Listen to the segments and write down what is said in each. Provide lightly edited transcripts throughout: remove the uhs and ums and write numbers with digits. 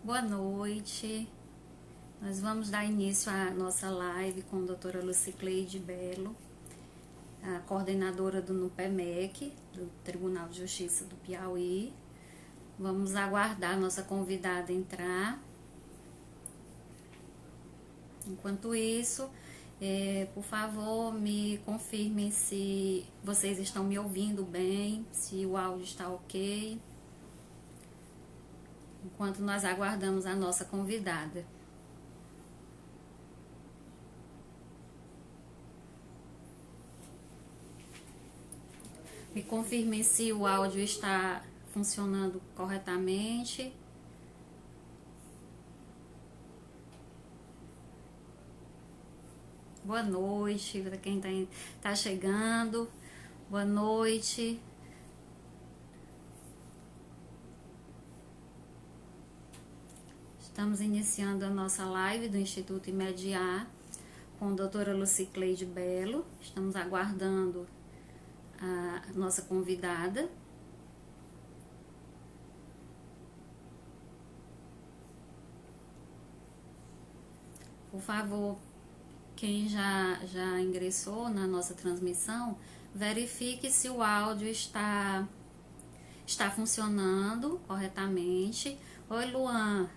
Boa noite. Nós vamos dar início à nossa live com a doutora Lucicleide Belo, a coordenadora do NUPEMEC, do Tribunal de Justiça do Piauí. Vamos aguardar a nossa convidada entrar. Enquanto isso, por favor, me confirmem se vocês estão me ouvindo bem, se o áudio está ok, enquanto nós aguardamos a nossa convidada. Me confirme se o áudio está funcionando corretamente. Boa noite para quem tá chegando. Boa noite. Estamos iniciando a nossa live do Instituto Imediar com a doutora Lucicleide Belo. Estamos aguardando a nossa convidada. Por favor, quem já ingressou na nossa transmissão, verifique se o áudio está funcionando corretamente. Oi, Luan.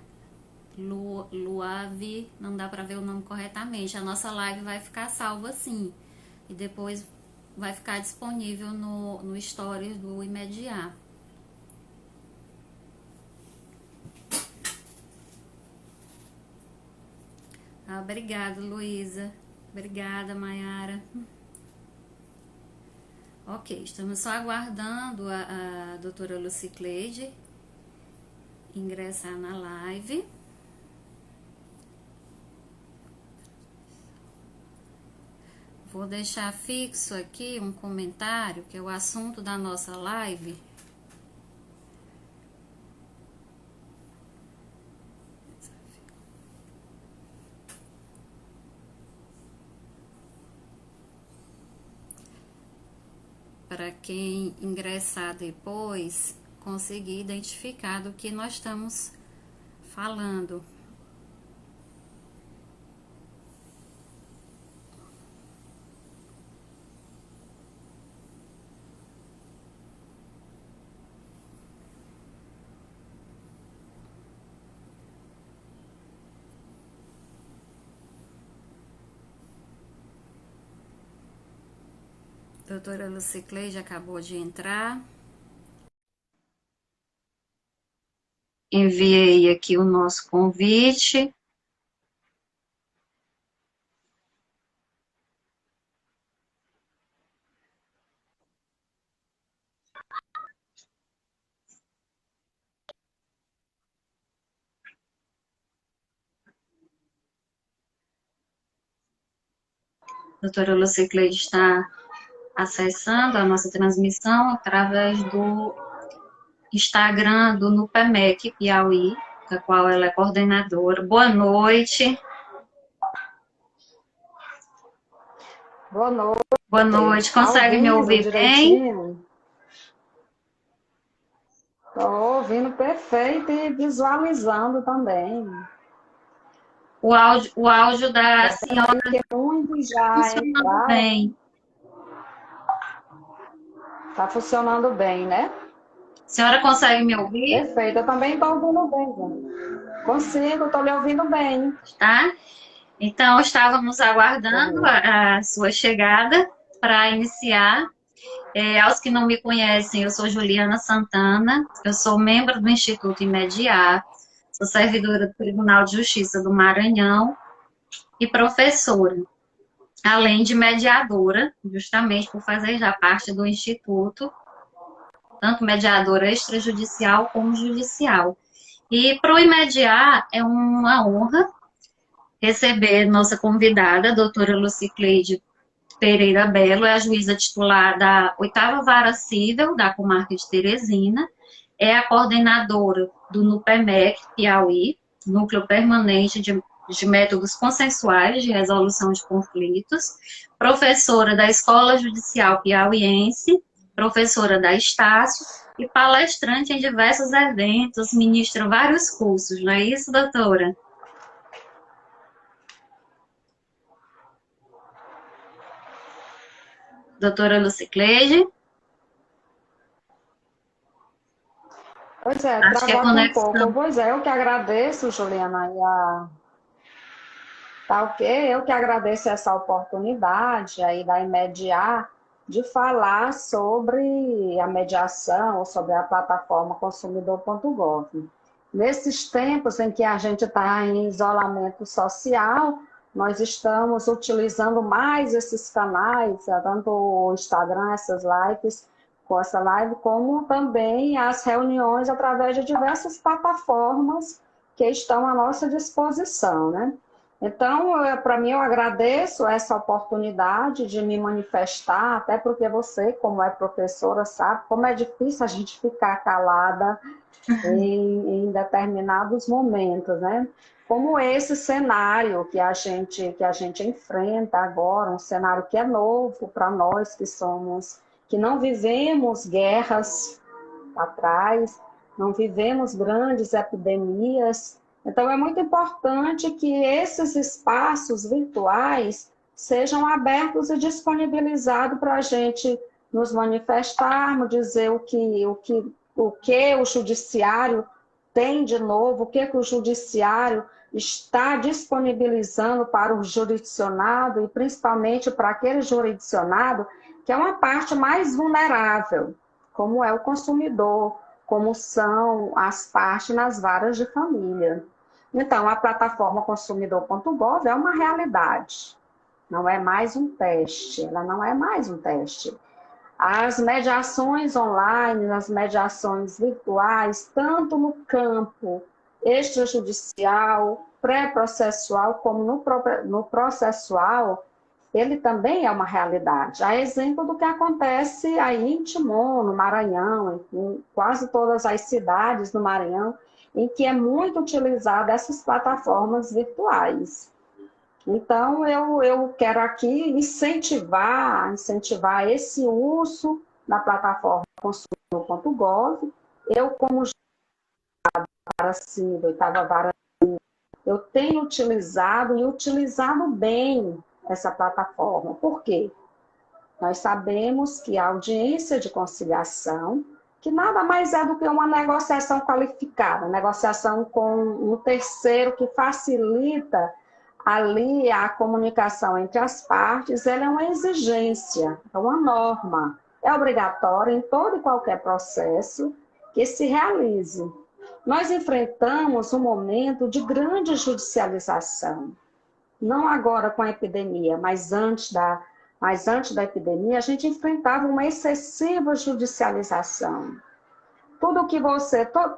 Luavi, não dá para ver o nome corretamente. A nossa live vai ficar salva sim. E depois vai ficar disponível no Stories do Imediar. Obrigada, Luísa. Obrigada, Mayara. Ok, estamos só aguardando a doutora Lucicleide ingressar na live. Vou deixar fixo aqui um comentário, que é o assunto da nossa live. Para quem ingressar depois, conseguir identificar do que nós estamos falando. Doutora Lucicleide acabou de entrar. Enviei aqui o nosso convite. A doutora Lucicleide está acessando a nossa transmissão através do Instagram do NUPEMEC Piauí, da qual ela é coordenadora. Boa noite. Boa noite. Boa noite. Consegue me ouvir bem? Estou ouvindo perfeito e visualizando também. O áudio da senhora muito já funcionando bem. Está funcionando bem, né? A senhora consegue me ouvir? Perfeito, eu também estou ouvindo bem. Consigo, estou lhe ouvindo bem. Tá? Então, estávamos aguardando a sua chegada para iniciar. Aos que não me conhecem, eu sou Juliana Santana, eu sou membro do Instituto Imediar, sou servidora do Tribunal de Justiça do Maranhão e professora, além de mediadora, justamente por fazer já parte do Instituto, tanto mediadora extrajudicial como judicial. E para o Imediar é uma honra receber nossa convidada, a doutora Lucicleide Pereira Belo, é a juíza titular da 8ª Vara Civil da Comarca de Teresina, é a coordenadora do NUPEMEC Piauí, Núcleo Permanente de Métodos Consensuais de Resolução de Conflitos, professora da Escola Judicial Piauiense, professora da Estácio e palestrante em diversos eventos, ministra vários cursos, não é isso, doutora? Doutora Lucicleide? Pois é, Acho que travou a aqui um pouco. conexão. Pois é, eu que agradeço, Juliana, tá ok? Eu que agradeço essa oportunidade aí da Imediar de falar sobre a mediação, sobre a plataforma consumidor.gov. Nesses tempos em que a gente está em isolamento social, nós estamos utilizando mais esses canais, tanto o Instagram, essas lives, com essa live, como também as reuniões através de diversas plataformas que estão à nossa disposição, né? Então, para mim, eu agradeço essa oportunidade de me manifestar, até porque você, como é professora, sabe como é difícil a gente ficar calada em determinados momentos, né? Como esse cenário que a gente enfrenta agora, um cenário que é novo para nós que não vivemos guerras atrás, não vivemos grandes epidemias. Então, é muito importante que esses espaços virtuais sejam abertos e disponibilizados para a gente nos manifestarmos, dizer o que o judiciário tem de novo, o que o judiciário está disponibilizando para o jurisdicionado e principalmente para aquele jurisdicionado que é uma parte mais vulnerável, como é o consumidor, como são as partes nas varas de família. Então, a plataforma consumidor.gov é uma realidade, não é mais um teste, ela não é mais um teste. As mediações online, as mediações virtuais, tanto no campo extrajudicial, pré-processual, como no processual, ele também é uma realidade. A exemplo do que acontece aí em Timon, no Maranhão, em quase todas as cidades do Maranhão, em que é muito utilizada essas plataformas virtuais. Então, eu quero aqui incentivar esse uso da plataforma consumidor.gov. Eu, como vara civil, oitava vara, eu tenho utilizado e utilizado bem essa plataforma. Por quê? Nós sabemos que a audiência de conciliação, que nada mais é do que uma negociação qualificada, negociação com um terceiro que facilita ali a comunicação entre as partes, ela é uma exigência, é uma norma, é obrigatória em todo e qualquer processo que se realize. Nós enfrentamos um momento de grande judicialização, não agora com a epidemia, mas antes da epidemia, a gente enfrentava uma excessiva judicialização. Tudo que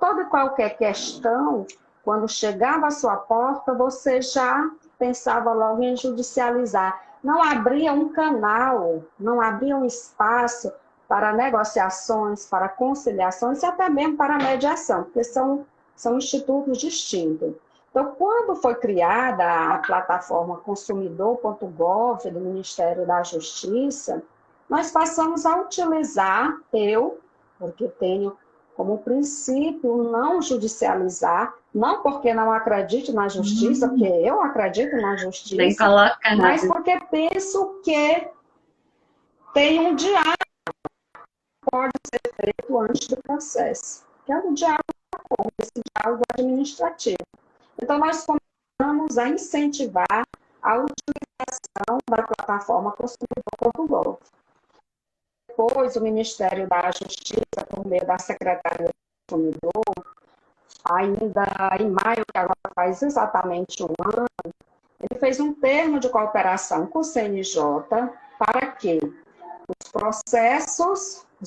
toda e qualquer questão, quando chegava à sua porta, você já pensava logo em judicializar. Não abria um canal, não abria um espaço para negociações, para conciliações e até mesmo para mediação, porque são institutos distintos. Então, quando foi criada a plataforma consumidor.gov do Ministério da Justiça, nós passamos a utilizar, porque tenho como princípio não judicializar, não porque não acredite na justiça, porque eu acredito na Bem justiça, mas colocado. porque penso que tem um diálogo que pode ser feito antes do processo, que é o diálogo, esse diálogo administrativo. Então, nós começamos a incentivar a utilização da plataforma consumidor.gov. Depois, o Ministério da Justiça, por meio da Secretaria do Consumidor, ainda em maio, que agora faz exatamente um ano, ele fez um termo de cooperação com o CNJ para que os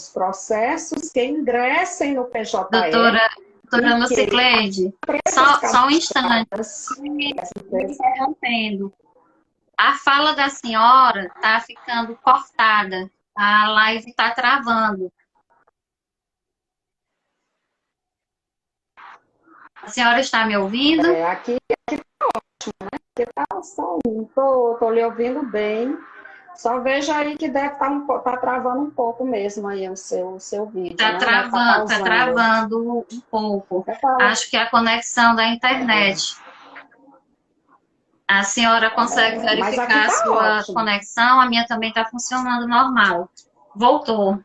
processos que ingressem no PJE Doutora e que Lucicleide, empresas só um instante, cadastradas, as me empresas. interrompendo. A fala da senhora está ficando cortada. A live está travando. A senhora está me ouvindo? Aqui está ótimo, né? Aqui está só um. Estou lhe ouvindo bem. Só veja aí que deve estar tá travando um pouco mesmo aí o seu vídeo, Está né? Deve estar travando, tá pausando. travando um pouco. Você fala, Acho que é a conexão da internet. A senhora consegue mas aqui verificar a está sua ótimo. conexão? A minha também está funcionando normal. Voltou.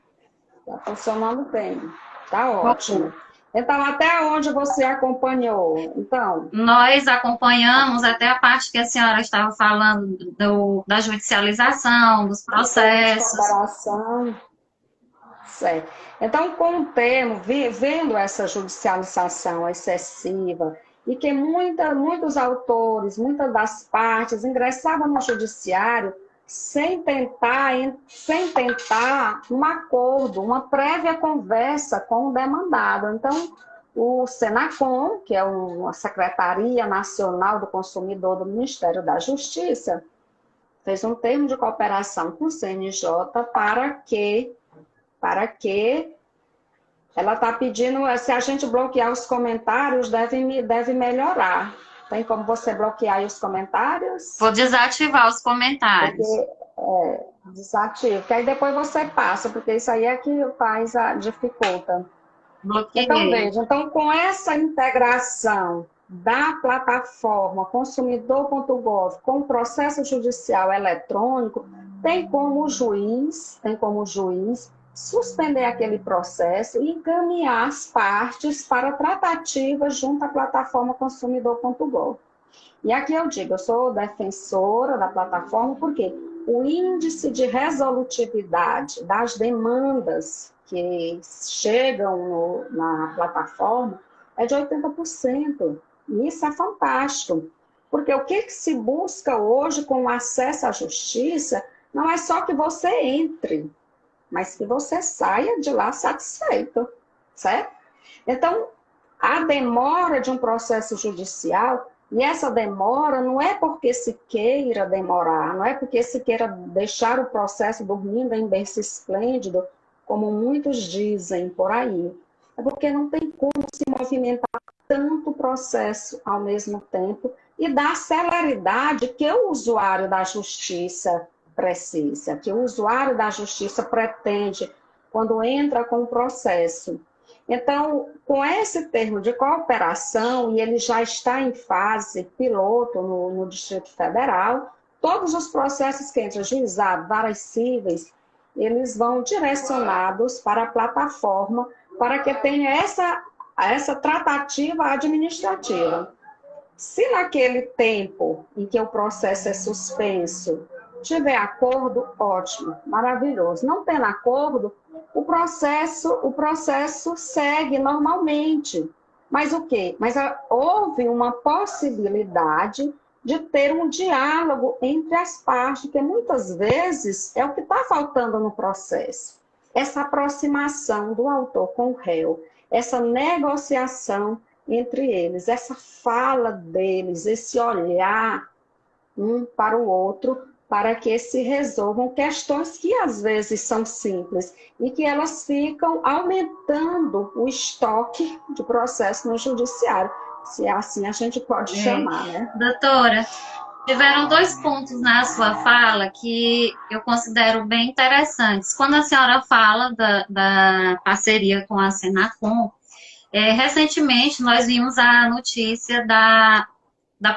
Está funcionando bem. Está ótimo. Voltou. Então, até onde você acompanhou? Então, Nós acompanhamos até a parte que a senhora estava falando da judicialização, dos do termo de processos. cooperação. Certo. Então, com o termo, vendo essa judicialização excessiva, e que muitos autores, muitas das partes ingressavam no judiciário sem tentar um acordo, uma prévia conversa com o demandado. Então, o Senacom, que é uma Secretaria Nacional do Consumidor do Ministério da Justiça, fez um termo de cooperação com o CNJ para que ela está pedindo, se a gente bloquear os comentários, deve melhorar. Tem como você bloquear aí os comentários? Vou desativar os Porque comentários. desativo, que aí depois você passa, porque isso aí é que dificulta. Então, Bloqueei. veja, então, com essa integração da plataforma consumidor.gov com o processo judicial eletrônico, tem como o juiz suspender aquele processo e encaminhar as partes para tratativa junto à plataforma consumidor.gov. E aqui eu digo, eu sou defensora da plataforma porque o índice de resolutividade das demandas que chegam na plataforma é de 80%. E isso é fantástico. Porque o que se busca hoje com o acesso à justiça não é só que você entre, mas que você saia de lá satisfeito, certo? Então, a demora de um processo judicial, e essa demora não é porque se queira demorar, não é porque se queira deixar o processo dormindo em berço esplêndido, como muitos dizem por aí. É porque não tem como se movimentar tanto processo ao mesmo tempo e dar celeridade que o usuário da justiça precisa, que o usuário da justiça pretende quando entra com o processo. Então, com esse termo de cooperação, e ele já está em fase piloto no Distrito Federal, todos os processos que entram juizado, varas cíveis, eles vão direcionados para a plataforma para que tenha essa tratativa administrativa. Se naquele tempo em que o processo é suspenso tiver acordo, ótimo, maravilhoso. Não tendo acordo, o processo segue normalmente. Mas o quê? Mas houve uma possibilidade de ter um diálogo entre as partes, que muitas vezes é o que está faltando no processo. Essa aproximação do autor com o réu, essa negociação entre eles, essa fala deles, esse olhar um para o outro, para que se resolvam questões que às vezes são simples e que elas ficam aumentando o estoque de processo no judiciário, se assim a gente pode chamar, né? Doutora, tiveram dois pontos na sua fala que eu considero bem interessantes. Quando a senhora fala da parceria com a Senacom, recentemente nós vimos a notícia da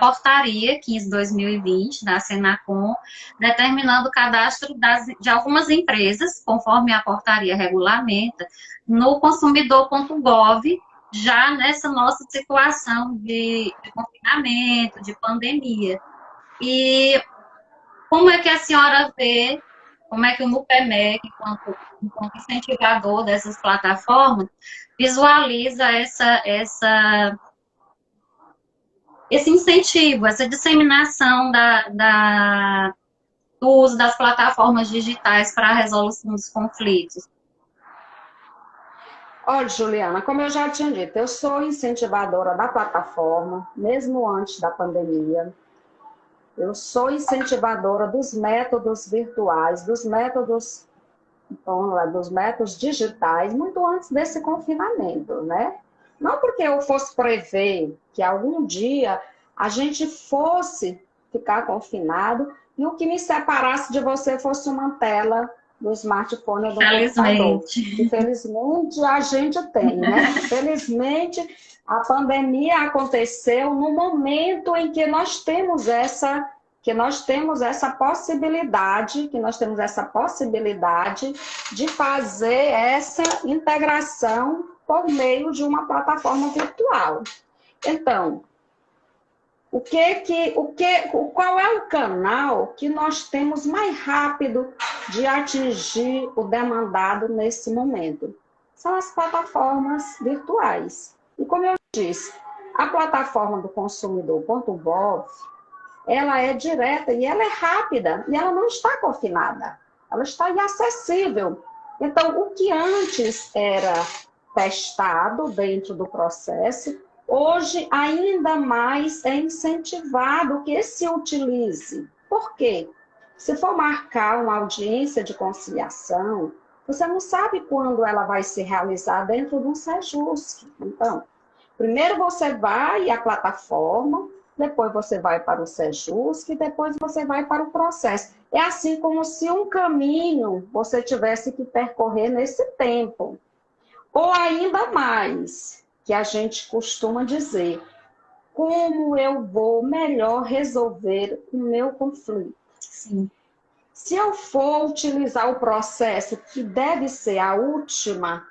portaria 15/2020 da Senacom, determinando o cadastro de algumas empresas, conforme a portaria regulamenta, no consumidor.gov, já nessa nossa situação de confinamento, de pandemia. E como é que a senhora vê, como é que o NUPEMEC, enquanto incentivador dessas plataformas, visualiza esse incentivo, essa disseminação do uso das plataformas digitais para a resolução dos conflitos? Olha, Juliana, como eu já tinha dito, eu sou incentivadora da plataforma, mesmo antes da pandemia. Eu sou incentivadora dos métodos virtuais, dos métodos digitais, muito antes desse confinamento, né? Não porque eu fosse prever que algum dia a gente fosse ficar confinado, e o que me separasse de você fosse uma tela do smartphone ou do computador. Felizmente. E felizmente a gente tem, né? Felizmente a pandemia aconteceu no momento em que nós temos essa possibilidade, de fazer essa integração por meio de uma plataforma virtual. Então, qual é o canal que nós temos mais rápido de atingir o demandado nesse momento? São as plataformas virtuais. E como eu disse, a plataforma do consumidor.gov, ela é direta e ela é rápida e ela não está confinada. Ela está acessível. Então, o que antes era testado dentro do processo, hoje ainda mais é incentivado que se utilize. Por quê? Se for marcar uma audiência de conciliação, você não sabe quando ela vai se realizar dentro de um Sejusc. Então, primeiro você vai à plataforma, depois você vai para o Sejusc, depois você vai para o processo. É assim como se um caminho você tivesse que percorrer nesse tempo. Ou ainda mais, que a gente costuma dizer, como eu vou melhor resolver o meu conflito? Sim. Se eu for utilizar o processo, que deve ser a última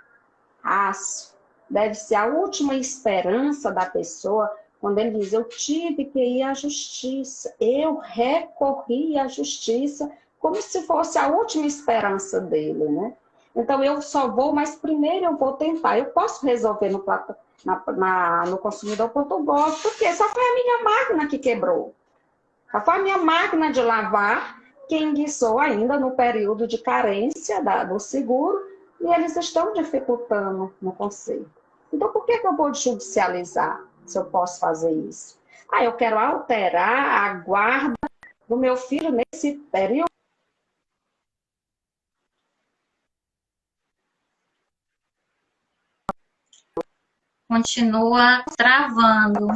deve ser a última esperança da pessoa, quando ele diz, eu tive que ir à justiça, eu recorri à justiça, como se fosse a última esperança dele, né? Então, eu só vou, mas primeiro eu vou tentar. Eu posso resolver no consumidor.gov, porque só foi a minha máquina que quebrou. Só foi a minha máquina de lavar que enguiçou ainda no período de carência do seguro, e eles estão dificultando no conserto. Então, por que eu vou judicializar se eu posso fazer isso? Eu quero alterar a guarda do meu filho nesse período. Continua travando.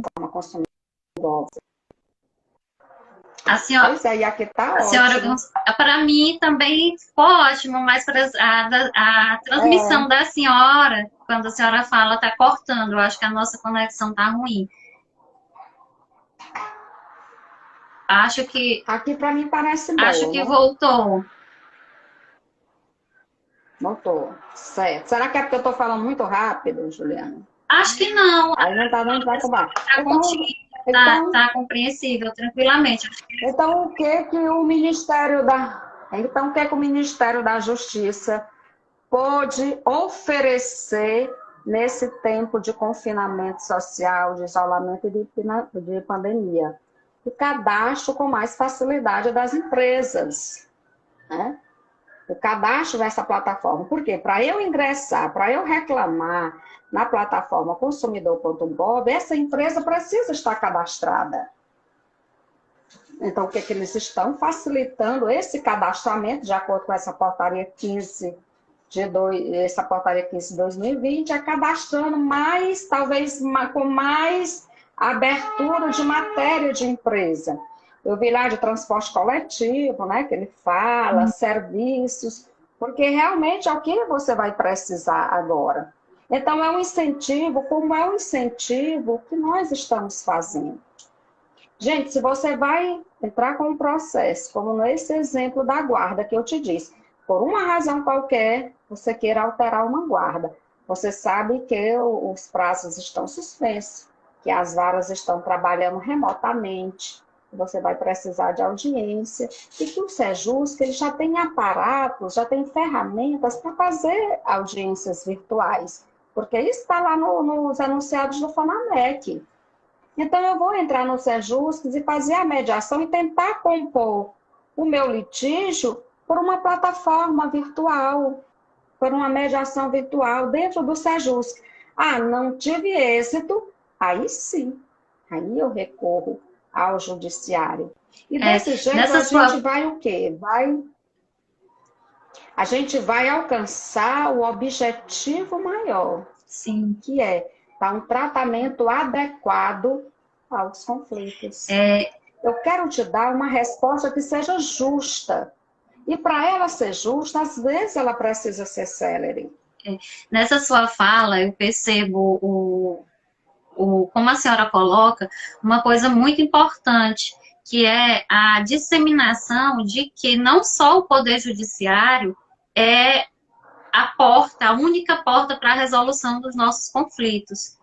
A senhora, Pois é, e aqui tá a senhora, ótimo. para mim também ficou ótimo, mas a transmissão da senhora, quando a senhora fala, está cortando. Eu acho que a nossa conexão está ruim. Acho que Aqui para mim parece boa, né? voltou. Voltou. Certo. Será que é porque eu estou falando muito rápido, Juliana? Acho que não. Aí não está dando para acabar. Tá compreensível, tranquilamente. Então, o que o Ministério da Justiça pode oferecer nesse tempo de confinamento social, de isolamento e de pandemia? O cadastro com mais facilidade das empresas, né? O cadastro nessa plataforma. Por quê? Para eu ingressar, para eu reclamar na plataforma consumidor.gov, essa empresa precisa estar cadastrada. Então, o que eles estão facilitando esse cadastramento, de acordo com essa portaria 15 de 2020, é cadastrando mais, talvez com mais abertura de matéria de empresa. Eu vi lá de transporte coletivo, né, que ele fala, serviços, porque realmente é o que você vai precisar agora. Então, é um incentivo, como é um incentivo que nós estamos fazendo. Gente, se você vai entrar com um processo, como nesse exemplo da guarda que eu te disse, por uma razão qualquer, você queira alterar uma guarda, você sabe que os prazos estão suspensos, que as varas estão trabalhando remotamente, você vai precisar de audiência, e que o Sejusc ele já tem aparatos, já tem ferramentas para fazer audiências virtuais, porque isso está lá nos anunciados do Fonamec. Então, eu vou entrar no Sejusc e fazer a mediação e tentar compor o meu litígio por uma plataforma virtual, por uma mediação virtual dentro do Sejusc. Não tive êxito, aí sim, aí eu recorro ao judiciário. E desse jeito a gente vai o quê? A gente vai alcançar o objetivo maior, sim, que é dar um tratamento adequado aos conflitos. Eu quero te dar uma resposta que seja justa. E para ela ser justa, às vezes ela precisa ser célere. Nessa sua fala, eu percebo como a senhora coloca, uma coisa muito importante, que é a disseminação de que não só o Poder Judiciário é a porta, a única porta para a resolução dos nossos conflitos.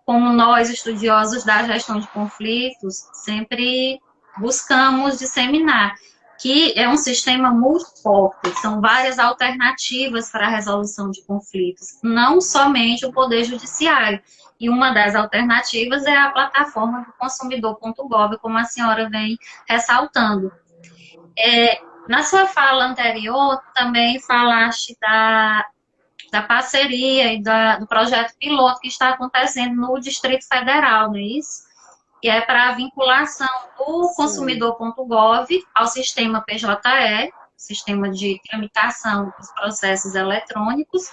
Como nós, estudiosos da gestão de conflitos, sempre buscamos disseminar, que é um sistema multiporte, são várias alternativas para a resolução de conflitos, não somente o Poder Judiciário. E uma das alternativas é a plataforma do consumidor.gov, como a senhora vem ressaltando. Na sua fala anterior, também falaste da parceria e do projeto piloto que está acontecendo no Distrito Federal, não é isso? Que é para a vinculação do consumidor.gov ao sistema PJE, sistema de tramitação dos processos eletrônicos.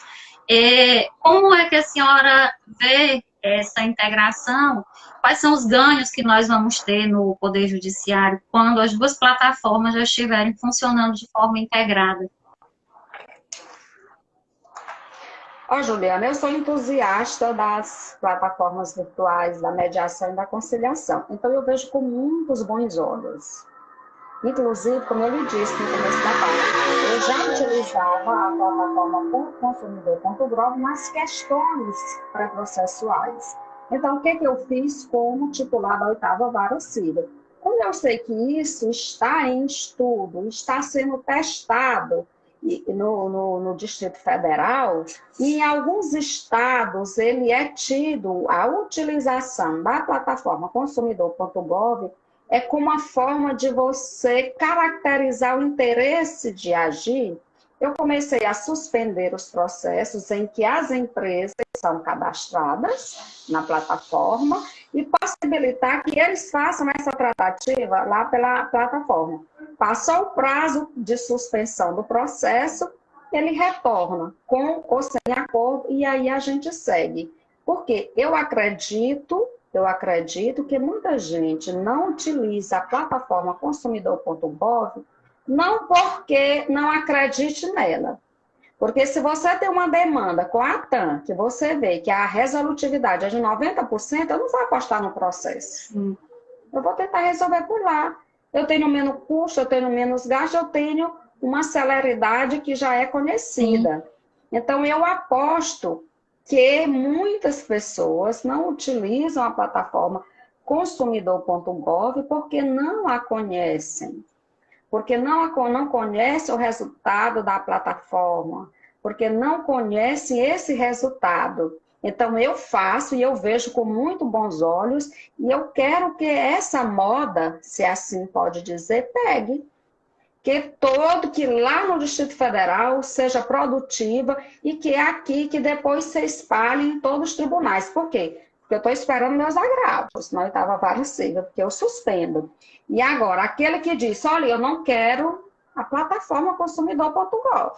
Como é que a senhora vê essa integração? Quais são os ganhos que nós vamos ter no Poder Judiciário quando as duas plataformas já estiverem funcionando de forma integrada? Juliana, eu sou entusiasta das plataformas virtuais, da mediação e da conciliação. Então, eu vejo com muitos bons olhos. Inclusive, como eu lhe disse no começo da palestra, eu já utilizava a plataforma consumidor.gov nas questões pré-processuais. Então, o que eu fiz como titular da 8ª Vara Civil? Como eu sei que isso está em estudo, está sendo testado no Distrito Federal, e em alguns estados ele é tido a utilização da plataforma consumidor.gov é como uma forma de você caracterizar o interesse de agir. Eu comecei a suspender os processos em que as empresas são cadastradas na plataforma e possibilitar que eles façam essa tratativa lá pela plataforma. Passou o prazo de suspensão do processo, ele retorna com ou sem acordo e aí a gente segue. Porque eu acredito que muita gente não utiliza a plataforma consumidor.gov não porque não acredite nela. Porque se você tem uma demanda com a ATAM, que você vê que a resolutividade é de 90%, eu não vou apostar no processo. Eu vou tentar resolver por lá. Eu tenho menos custo, eu tenho menos gasto, eu tenho uma celeridade que já é conhecida. Então, eu aposto que muitas pessoas não utilizam a plataforma consumidor.gov porque não a conhecem. Porque não conhecem o resultado da plataforma, porque não conhecem esse resultado. Então, eu faço e eu vejo com muito bons olhos e eu quero que essa moda, se assim pode dizer, pegue. Que lá no Distrito Federal seja produtiva e que aqui, que depois se espalhe em todos os tribunais. Por quê? Porque eu estou esperando meus agravos na 8ª Vara Civil, porque eu suspendo. E agora, aquele que diz, olha, eu não quero a plataforma consumidor.gov.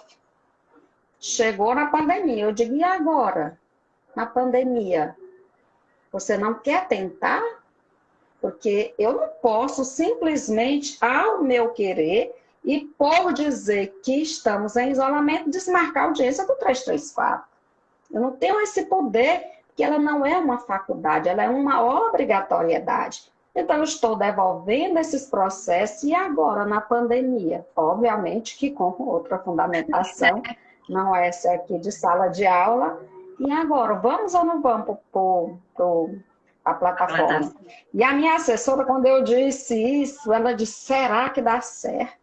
Chegou na pandemia, eu digo, e agora? Na pandemia, você não quer tentar? Porque eu não posso simplesmente, ao meu querer, e por dizer que estamos em isolamento, desmarcar a audiência do 334. Eu não tenho esse poder, porque ela não é uma faculdade, ela é uma obrigatoriedade. Então, eu estou devolvendo esses processos e agora, na pandemia, obviamente que com outra fundamentação, não é essa aqui de sala de aula, e agora, vamos ou não vamos para a plataforma? E a minha assessora, quando eu disse isso, ela disse, será que dá certo?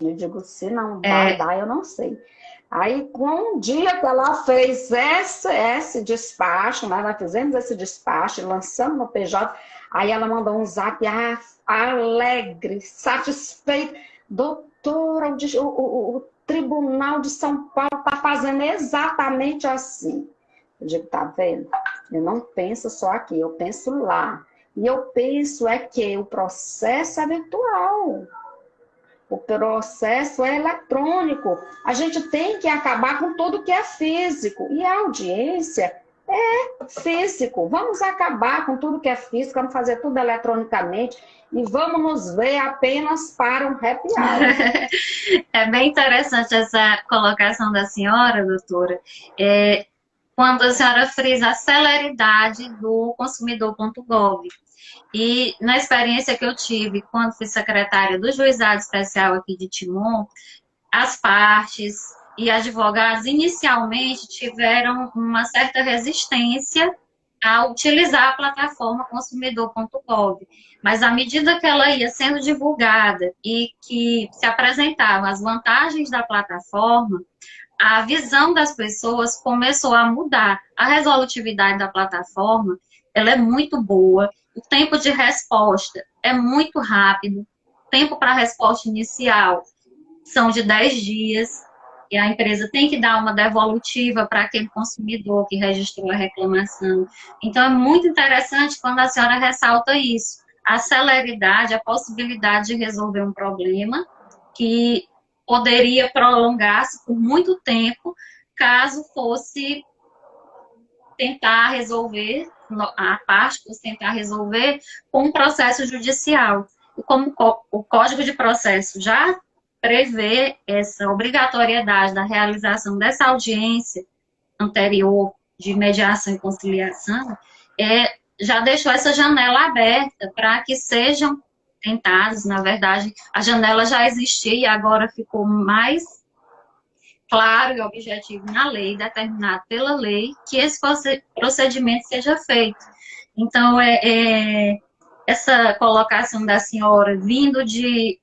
Eu digo, se não vai dar, eu não sei. Aí, com um dia que ela fez esse despacho, nós fizemos esse despacho, lançamos no PJ, aí ela mandou um zap alegre, satisfeita. Doutora, o Tribunal de São Paulo está fazendo exatamente assim. Eu digo, tá vendo? Eu não penso só aqui, eu penso lá. E eu penso que o processo é virtual. O processo é eletrônico. A gente tem que acabar com tudo que é físico. E a audiência, físico. Vamos acabar com tudo que é físico, vamos fazer tudo eletronicamente e vamos nos ver apenas para um happy hour. É bem interessante essa colocação da senhora, doutora. Quando a senhora frisa a celeridade do consumidor.gov. E na experiência que eu tive quando fui secretária do Juizado Especial aqui de Timon, as partes e advogados inicialmente tiveram uma certa resistência a utilizar a plataforma consumidor.gov. Mas à medida que ela ia sendo divulgada e que se apresentavam as vantagens da plataforma, a visão das pessoas começou a mudar. A resolutividade da plataforma, ela é muito boa, o tempo de resposta é muito rápido, o tempo para a resposta inicial são de 10 dias, e a empresa tem que dar uma devolutiva para aquele consumidor que registrou a reclamação. Então, é muito interessante quando a senhora ressalta isso, a celeridade, a possibilidade de resolver um problema que poderia prolongar-se por muito tempo, caso fosse tentar resolver, a parte fosse tentar resolver com um processo judicial. E como o Código de Processo já prevê essa obrigatoriedade da realização dessa audiência anterior de mediação e conciliação, já deixou essa janela aberta para que sejam tentados, na verdade, a janela já existia e agora ficou mais claro e objetivo na lei, determinado pela lei, que esse procedimento seja feito. Então, essa colocação da senhora vindo de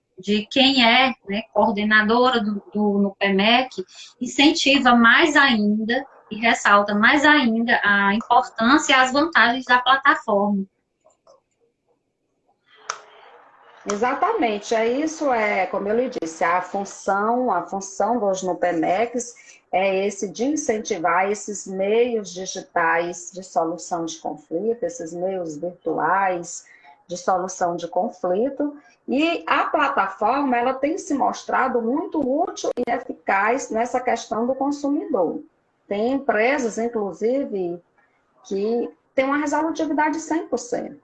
quem é, né, coordenadora no PEMEC, incentiva mais ainda e ressalta mais ainda a importância e as vantagens da plataforma. Exatamente, como eu lhe disse, a função dos NUPEMECs é esse de incentivar esses meios digitais de solução de conflito, esses meios virtuais de solução de conflito, e a plataforma ela tem se mostrado muito útil e eficaz nessa questão do consumidor. Tem empresas, inclusive, que têm uma resolutividade de 100%.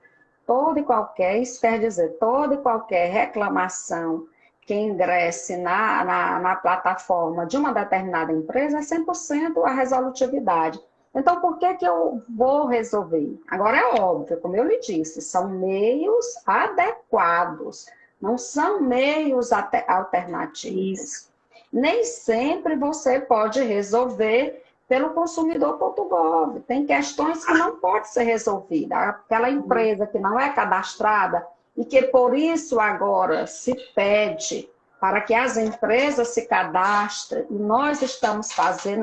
Isso quer dizer, toda e qualquer reclamação que ingresse na plataforma de uma determinada empresa é 100% a resolutividade. Então, por que eu vou resolver? Agora, é óbvio, como eu lhe disse, são meios adequados, não são meios alternativos. Isso. Nem sempre você pode resolver pelo consumidor.gov. Tem questões que não podem ser resolvidas. Aquela empresa que não é cadastrada e que por isso agora se pede para que as empresas se cadastrem, e nós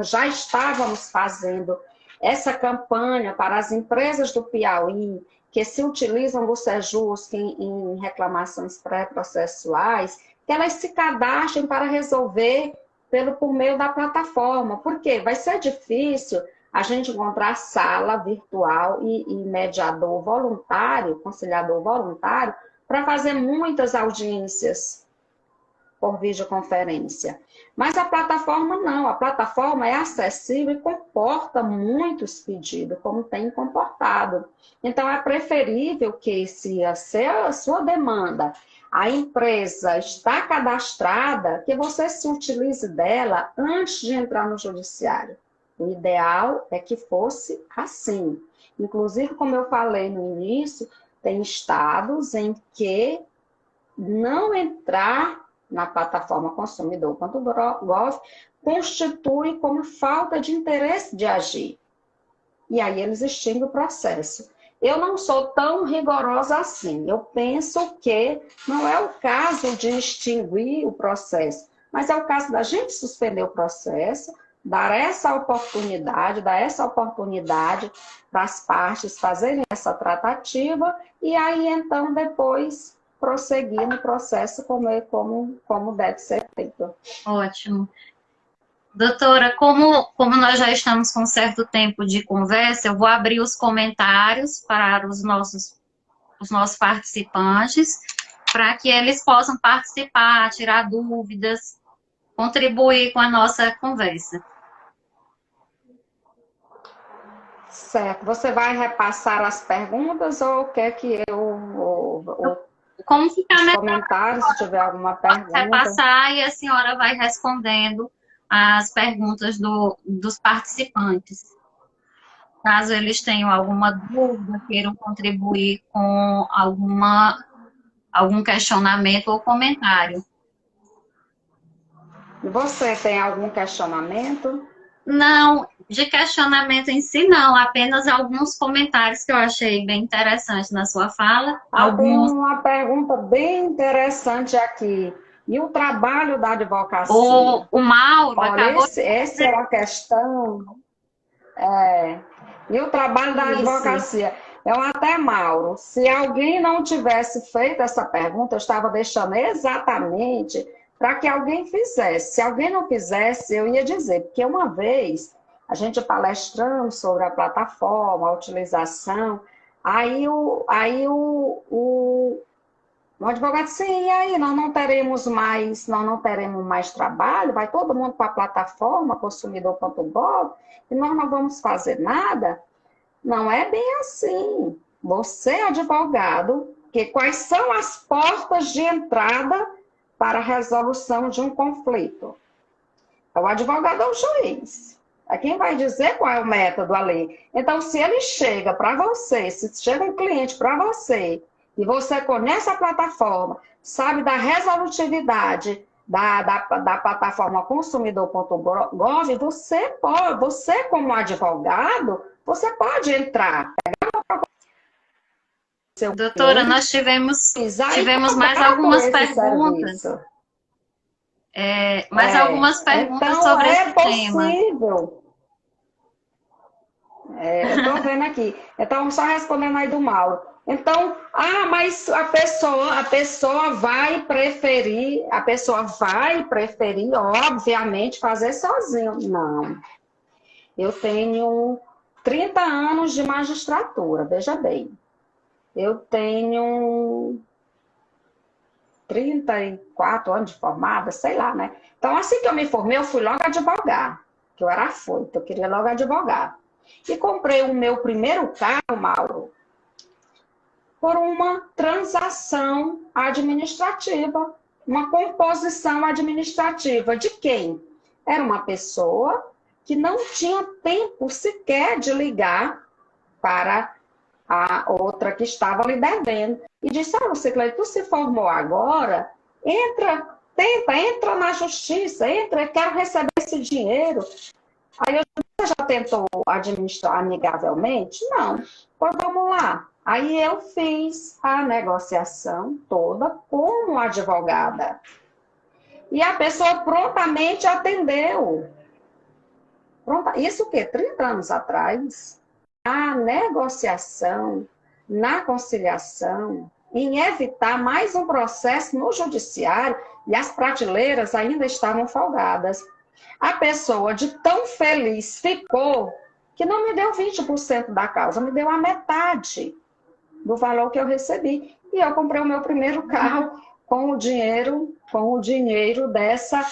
já estávamos fazendo essa campanha para as empresas do Piauí, que se utilizam do Sejusc em reclamações pré-processuais, que elas se cadastrem para resolver por meio da plataforma. Por quê? Vai ser difícil a gente encontrar sala virtual e mediador voluntário, conciliador voluntário, para fazer muitas audiências por videoconferência. Mas a plataforma não, a plataforma é acessível e comporta muitos pedidos, como tem comportado. Então, é preferível que, se a sua demanda, a empresa está cadastrada, que você se utilize dela antes de entrar no judiciário. O ideal é que fosse assim. Inclusive, como eu falei no início, tem estados em que não entrar na plataforma consumidor.gov constitui como falta de interesse de agir. E aí eles extinguem o processo. Eu não sou tão rigorosa assim. Eu penso que não é o caso de extinguir o processo, mas é o caso da gente suspender o processo, dar essa oportunidade para as partes fazerem essa tratativa e aí então depois prosseguir no processo como deve ser feito. Ótimo. Doutora, como nós já estamos com um certo tempo de conversa, eu vou abrir os comentários para os nossos participantes, para que eles possam participar, tirar dúvidas, contribuir com a nossa conversa. Certo. Você vai repassar as perguntas ou quer que Como ficar os melhor, comentários, se tiver alguma vai pergunta? passar e a senhora vai respondendo as perguntas dos participantes. Caso eles tenham alguma dúvida, queiram contribuir com algum questionamento ou comentário. E você tem algum questionamento? Não, de questionamento em si, não, apenas alguns comentários que eu achei bem interessantes na sua fala. Tem Alguns. uma pergunta bem interessante aqui. E o trabalho da O, advocacia? o Mauro Olha, acabou essa é uma questão. E o trabalho da de isso. advocacia? Eu até, Mauro, se alguém não tivesse feito essa pergunta, eu estava deixando exatamente para que alguém fizesse. Se alguém não fizesse, eu ia dizer, porque uma vez a gente palestrando sobre a plataforma, a utilização, o advogado disse, e aí, nós não teremos mais trabalho, vai todo mundo para a plataforma consumidor.gov e nós não vamos fazer nada? Não é bem assim. Você, advogado, quais são as portas de entrada para a resolução de um conflito? O advogado é o juiz. É quem vai dizer qual é o método ali. Então, se ele chega para você, se chega um cliente para você, e você conhece a plataforma, sabe da resolutividade da plataforma consumidor.gov, você como advogado, você pode entrar. Seu Doutora, cliente, nós tivemos, e tivemos mais cobrar por algumas esse perguntas. serviço. Mais algumas perguntas Então, sobre é esse tema. possível. Eu estou vendo aqui. Então, só respondendo aí do Mauro. Então, mas a pessoa vai preferir, obviamente, fazer sozinho. Não. Eu tenho 30 anos de magistratura, veja bem. Eu tenho 34 anos de formada, sei lá, né? Então, assim que eu me formei, eu fui logo advogar, que eu era afoita, eu queria logo advogar. E comprei o meu primeiro carro, Mauro, por uma transação administrativa, uma composição administrativa. De quem? Era uma pessoa que não tinha tempo sequer de ligar para a outra que estava lhe devendo. E disse, Ciclete, tu se formou agora, entra na justiça, eu quero receber esse dinheiro. Aí eu disse, você já tentou administrar amigavelmente? Não. Pois vamos lá. Aí eu fiz a negociação toda como advogada. E a pessoa prontamente atendeu. Isso o quê? 30 anos atrás. A negociação, na conciliação, em evitar mais um processo no judiciário, e as prateleiras ainda estavam folgadas. A pessoa de tão feliz ficou que não me deu 20% da causa, me deu a metade do valor que eu recebi. E eu comprei o meu primeiro carro com o dinheiro dessa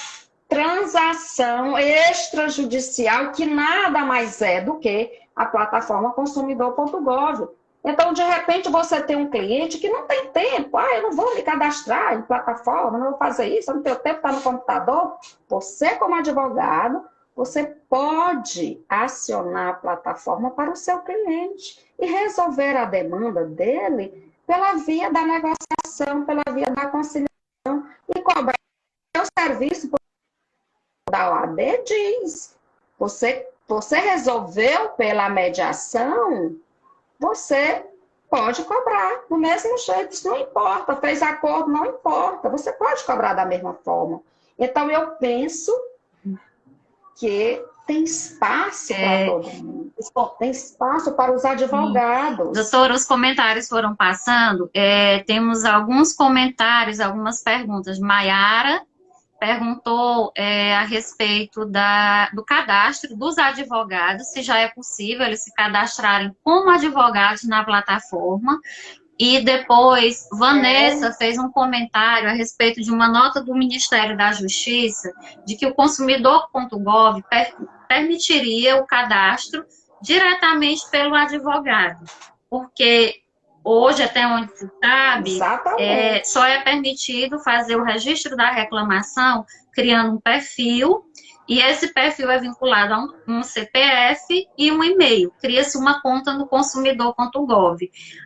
transação extrajudicial, que nada mais é do que a plataforma consumidor.gov. Então, de repente, você tem um cliente que não tem tempo. Eu não vou me cadastrar em plataforma, não vou fazer isso, eu não tenho tempo, está no computador. Você, como advogado, você pode acionar a plataforma para o seu cliente e resolver a demanda dele pela via da negociação, pela via da conciliação e cobrar o seu serviço. Da OAB diz, você resolveu pela mediação, você pode cobrar do mesmo jeito, isso não importa, fez acordo, não importa, você pode cobrar da mesma forma. Então, eu penso que tem espaço para todo mundo, tem espaço para os advogados. Doutora, os comentários foram passando, temos alguns comentários, algumas perguntas. Maiara perguntou a respeito do cadastro dos advogados, se já é possível eles se cadastrarem como advogados na plataforma. E depois, Vanessa fez um comentário a respeito de uma nota do Ministério da Justiça, de que o consumidor.gov permitiria o cadastro diretamente pelo advogado, porque hoje, até onde se sabe, Exatamente. só é permitido fazer o registro da reclamação criando um perfil, e esse perfil é vinculado a um CPF e um e-mail. Cria-se uma conta no consumidor.gov.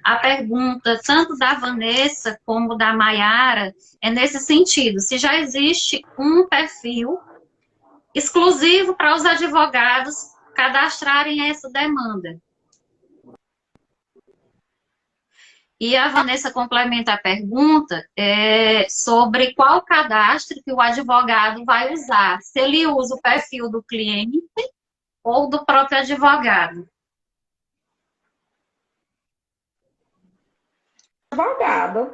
A pergunta, tanto da Vanessa como da Maiara, é nesse sentido: se já existe um perfil exclusivo para os advogados cadastrarem essa demanda. E a Vanessa complementa a pergunta sobre qual cadastro que o advogado vai usar, se ele usa o perfil do cliente ou do próprio advogado. Advogado,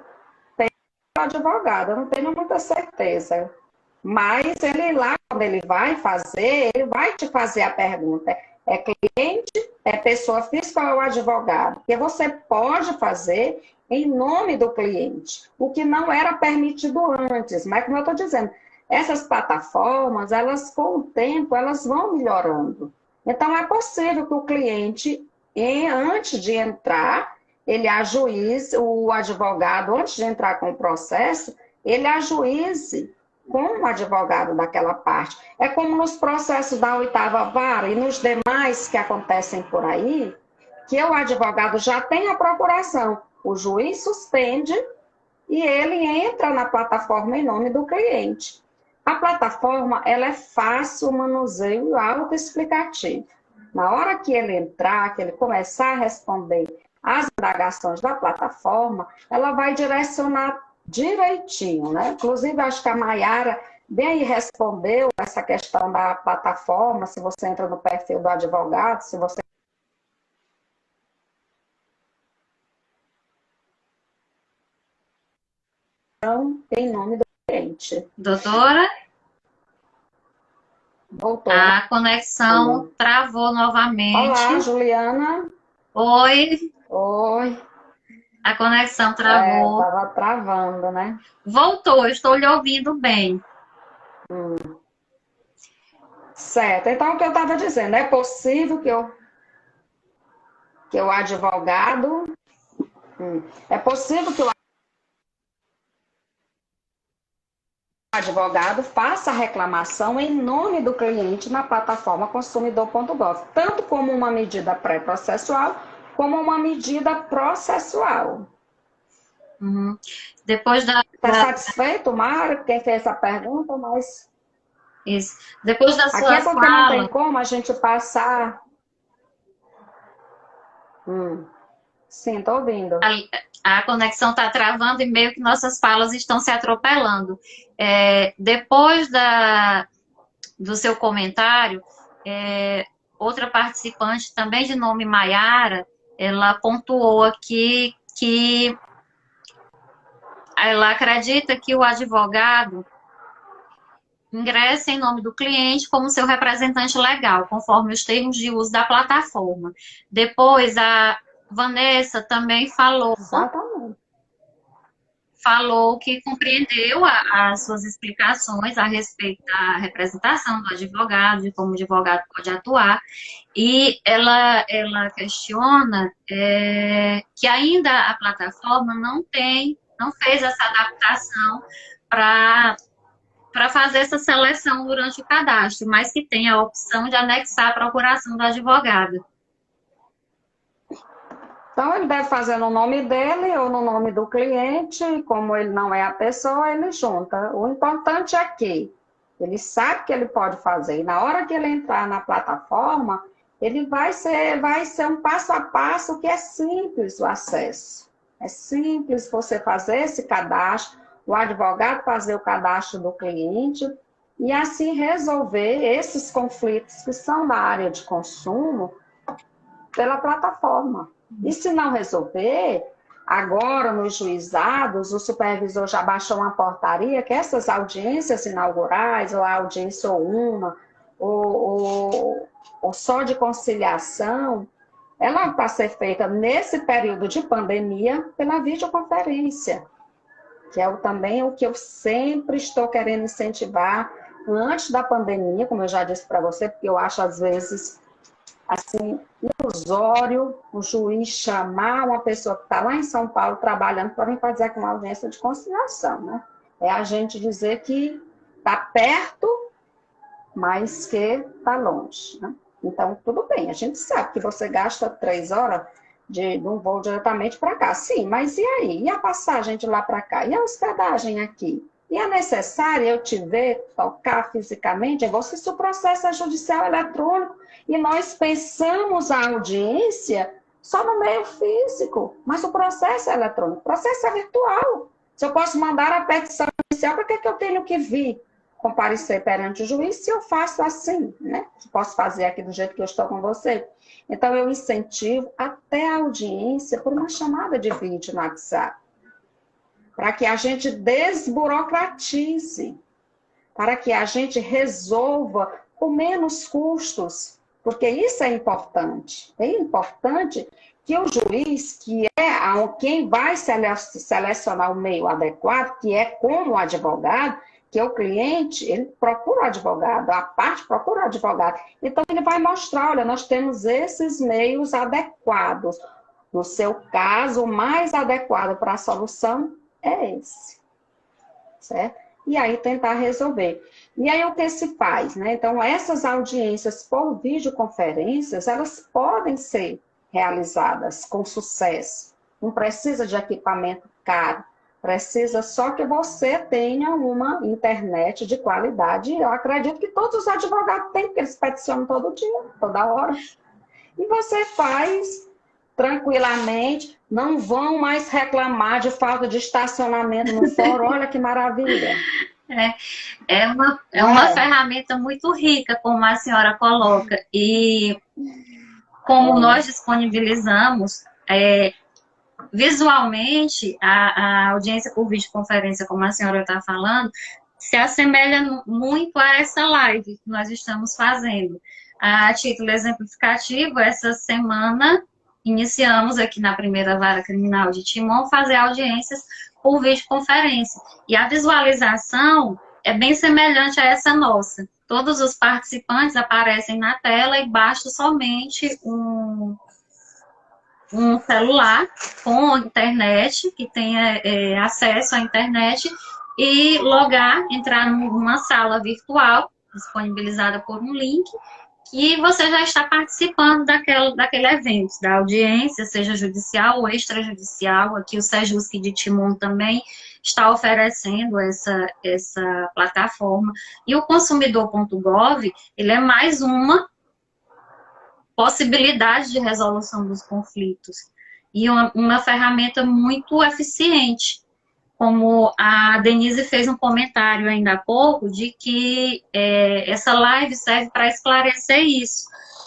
tem advogado, eu não tenho muita certeza. Mas ele lá, quando ele vai fazer, ele vai te fazer a pergunta: é cliente, é pessoa física ou é o advogado? Porque você pode fazer em nome do cliente, o que não era permitido antes. Mas, como eu estou dizendo, essas plataformas, elas com o tempo, elas vão melhorando. Então, é possível que o cliente, antes de entrar, ele ajuize, o advogado, antes de entrar com o processo, ele ajuize com o advogado daquela parte. É como nos processos da oitava vara e nos demais que acontecem por aí, que o advogado já tem a procuração, o juiz suspende e ele entra na plataforma em nome do cliente. A plataforma, ela é fácil, manuseio e autoexplicativo. Na hora que ele entrar, que ele começar a responder as indagações da plataforma, ela vai direcionar direitinho, né? Inclusive, acho que a Maiara bem aí respondeu essa questão da plataforma, se você entra no perfil do advogado, se você não tem nome do cliente. Doutora, Voltou, né? a conexão travou Olá, novamente. Juliana. Oi, Oi. a conexão É, travou. tava travando, né? Voltou, estou lhe ouvindo bem. Certo. Então, o que eu estava dizendo, é possível que o advogado. É possível que o advogado faça a reclamação em nome do cliente na plataforma consumidor.gov, tanto como uma medida pré-processual, como uma medida processual. Uhum. Depois Está satisfeito, Mário, quem fez essa pergunta? Mas isso. Depois da aqui sua é porque não tem fala, como a gente passar. Sim, estou ouvindo. a conexão está travando e meio que nossas falas estão se atropelando. Depois do seu comentário, outra participante, também de nome Maiara, ela pontuou aqui que ela acredita que o advogado ingressa em nome do cliente como seu representante legal, conforme os termos de uso da plataforma. Depois, a Vanessa também Exatamente. falou que compreendeu as suas explicações a respeito da representação do advogado, de como o advogado pode atuar, e ela questiona que ainda a plataforma não fez essa adaptação para fazer essa seleção durante o cadastro, mas que tem a opção de anexar a procuração do advogado. Então, ele deve fazer no nome dele ou no nome do cliente, como ele não é a pessoa, ele junta. O importante é que ele sabe que ele pode fazer. E na hora que ele entrar na plataforma, ele vai ser um passo a passo que é simples o acesso. É simples você fazer esse cadastro, o advogado fazer o cadastro do cliente e assim resolver esses conflitos que são da área de consumo pela plataforma. E se não resolver, agora nos juizados, o supervisor já baixou uma portaria que essas audiências inaugurais, ou a audiência ou uma, ou só de conciliação, ela vai ser feita nesse período de pandemia pela videoconferência, que é também o que eu sempre estou querendo incentivar antes da pandemia, como eu já disse para você, porque eu acho às vezes assim, ilusório o juiz chamar uma pessoa que está lá em São Paulo trabalhando para vir fazer aqui uma audiência de conciliação, né? É a gente dizer que está perto, mas que está longe, né? Então, tudo bem, a gente sabe que você gasta 3 horas de um voo diretamente para cá. Sim, mas e aí? E a passagem de lá para cá? E a hospedagem aqui? E é necessário eu te ver, tocar fisicamente? Você, se o processo é judicial eletrônico e nós pensamos a audiência só no meio físico, mas o processo é eletrônico, o processo é virtual. Se eu posso mandar a petição inicial, para que eu tenho que vir comparecer perante o juiz se eu faço assim, né? Posso fazer aqui do jeito que eu estou com você. Então, eu incentivo até a audiência por uma chamada de vídeo no WhatsApp, para que a gente desburocratize, para que a gente resolva com menos custos, porque isso é importante. É importante que o juiz, que é quem vai selecionar o meio adequado, que é como o advogado, que o cliente, ele procura o advogado, a parte procura o advogado. Então, ele vai mostrar, olha, nós temos esses meios adequados. No seu caso, o mais adequado para a solução é esse, certo? E aí tentar resolver. E aí o que se faz, né? Então, essas audiências por videoconferências, elas podem ser realizadas com sucesso. Não precisa de equipamento caro. Precisa só que você tenha uma internet de qualidade. Eu acredito que todos os advogados têm, porque eles peticionam todo dia, toda hora. E você faz tranquilamente, não vão mais reclamar de falta de estacionamento no fórum. Olha que maravilha. É uma ferramenta muito rica, como a senhora coloca. E como nós disponibilizamos visualmente, a audiência por videoconferência, como a senhora está falando, se assemelha muito a essa live que nós estamos fazendo. A título exemplificativo, essa semana, iniciamos aqui na primeira vara criminal de Timon fazer audiências por videoconferência. E a visualização é bem semelhante a essa nossa. Todos os participantes aparecem na tela e basta somente um celular com internet, que tenha acesso à internet, e logar, entrar numa sala virtual, disponibilizada por um link, que você já está participando daquele evento, da audiência, seja judicial ou extrajudicial. Aqui o Sejusc de Timon também está oferecendo essa plataforma. E o consumidor.gov, ele é mais uma possibilidade de resolução dos conflitos. E uma ferramenta muito eficiente. Como a Denise fez um comentário ainda há pouco, de que essa live serve para esclarecer isso,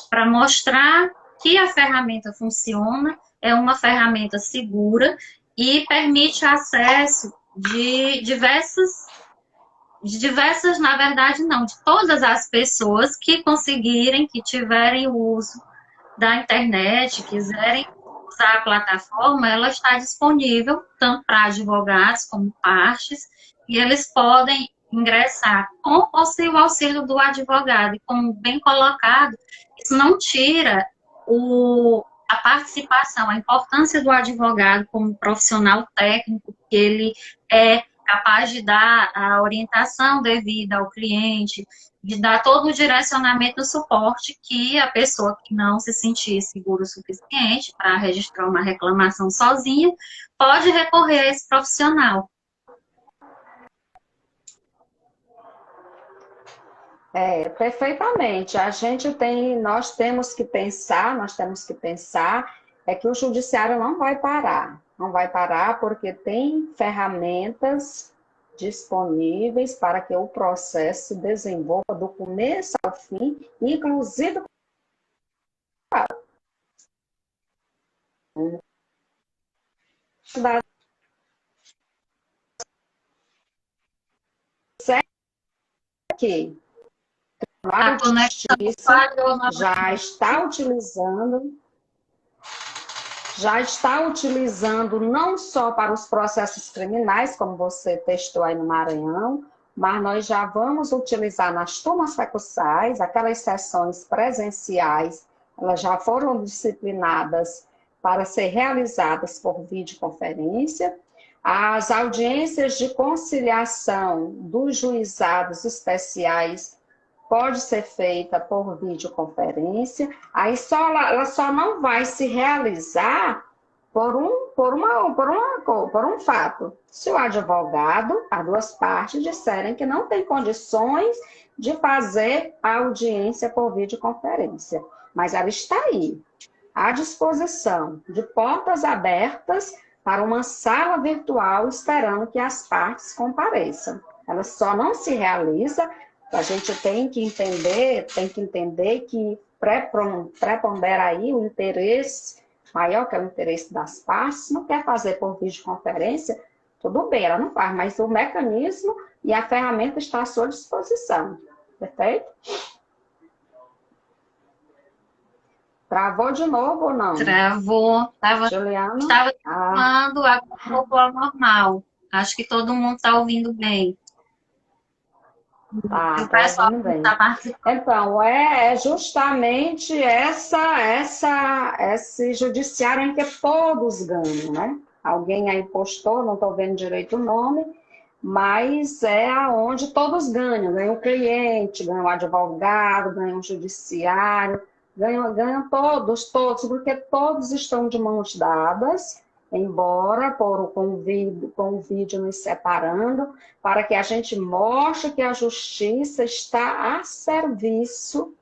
para mostrar que a ferramenta funciona, é uma ferramenta segura e permite acesso de diversas, na verdade não, de todas as pessoas que conseguirem, que tiverem o uso da internet, quiserem usar a plataforma, ela está disponível tanto para advogados como partes, e eles podem ingressar com ou sem o auxílio do advogado. E como bem colocado, isso não tira a participação, a importância do advogado como profissional técnico, que ele é capaz de dar a orientação devida ao cliente, de dar todo o direcionamento e suporte que a pessoa que não se sentir segura o suficiente para registrar uma reclamação sozinha, pode recorrer a esse profissional. Perfeitamente. Nós temos que pensar é que o judiciário não vai parar. Não vai parar porque tem ferramentas disponíveis para que o processo se desenvolva do começo ao fim, inclusive da que a Justiça já está utilizando não só para os processos criminais, como você testou aí no Maranhão, mas nós já vamos utilizar nas turmas recursais, aquelas sessões presenciais elas já foram disciplinadas para ser realizadas por videoconferência. As audiências de conciliação dos juizados especiais pode ser feita por videoconferência. Aí ela só não vai se realizar por um fato. Se o advogado, as duas partes disserem que não tem condições de fazer a audiência por videoconferência. Mas ela está aí, à disposição, de portas abertas para uma sala virtual, esperando que as partes compareçam. Ela só não se realiza, a gente tem que entender que prepondera aí o interesse maior, que é o interesse das partes, não quer fazer por videoconferência, tudo bem, ela não faz, mas o mecanismo e a ferramenta está à sua disposição. Perfeito? Travou de novo ou não? Travou. Juliana? Estava falando, agora voltou ao normal. Acho que todo mundo está ouvindo bem. Tá, O pessoal ouvindo bem. está participando. Então, é justamente esse judiciário em que todos ganham, né? Alguém aí postou, não estou vendo direito o nome, mas é onde todos ganham. Ganha o cliente, ganha o advogado, ganha o judiciário, ganham todos, porque todos estão de mãos dadas, embora com o vídeo nos separando, para que a gente mostre que a justiça está a serviço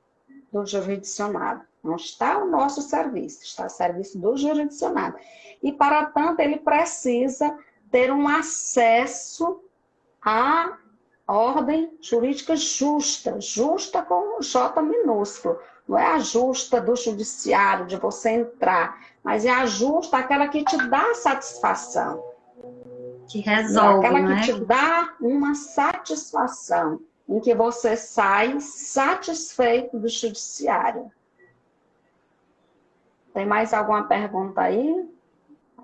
do jurisdicionado. Não está ao nosso serviço, está a serviço do jurisdicionado. E, para tanto, ele precisa ter um acesso à ordem jurídica justa, justa com J minúsculo. Não é a justa do judiciário, de você entrar, mas é a justa, aquela que te dá satisfação. Que resolve, aquela né? que te dá uma satisfação, em que você sai satisfeito do judiciário. Tem mais alguma pergunta aí?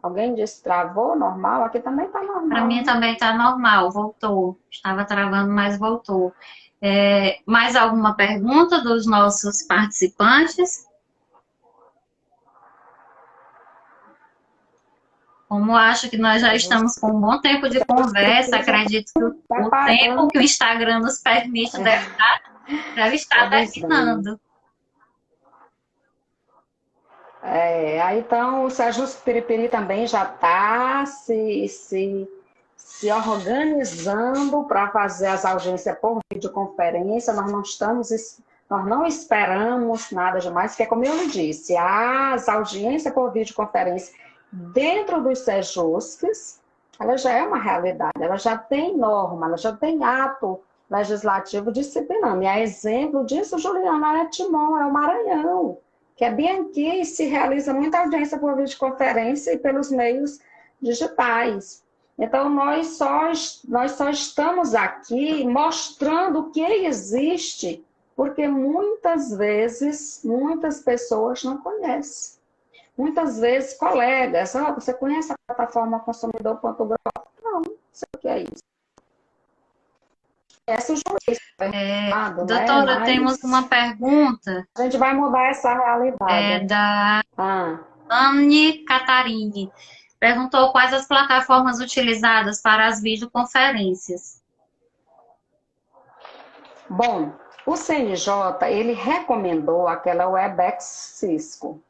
Alguém disse travou? Normal? Aqui também está normal. Para mim também está normal, voltou. Estava travando, mas voltou. Mais alguma pergunta dos nossos participantes? Como acho que nós já estamos com um bom tempo de conversa, acredito que o tempo que o Instagram nos permite deve estar terminando. Aí então o Sérgio Piripiri também já está se organizando para fazer as audiências por videoconferência. Nós não esperamos nada demais, porque como eu lhe disse, as audiências por videoconferência dentro dos SEJUSCs, ela já é uma realidade, ela já tem norma, ela já tem ato legislativo disciplinando. E a exemplo disso, Juliana, é Timon, é o Maranhão, que é bem aqui e se realiza muita audiência por videoconferência e pelos meios digitais. Então, nós só estamos aqui mostrando o que existe, porque muitas vezes, muitas pessoas não conhecem. Muitas vezes, colegas, você conhece a plataforma consumidor.gov? Não, não sei o que é isso. Conhece o juiz. Doutora, né? Temos uma pergunta. A gente vai mudar essa realidade. Da Anne Catarini. Perguntou quais as plataformas utilizadas para as videoconferências. Bom, o CNJ, ele recomendou aquela Webex Cisco.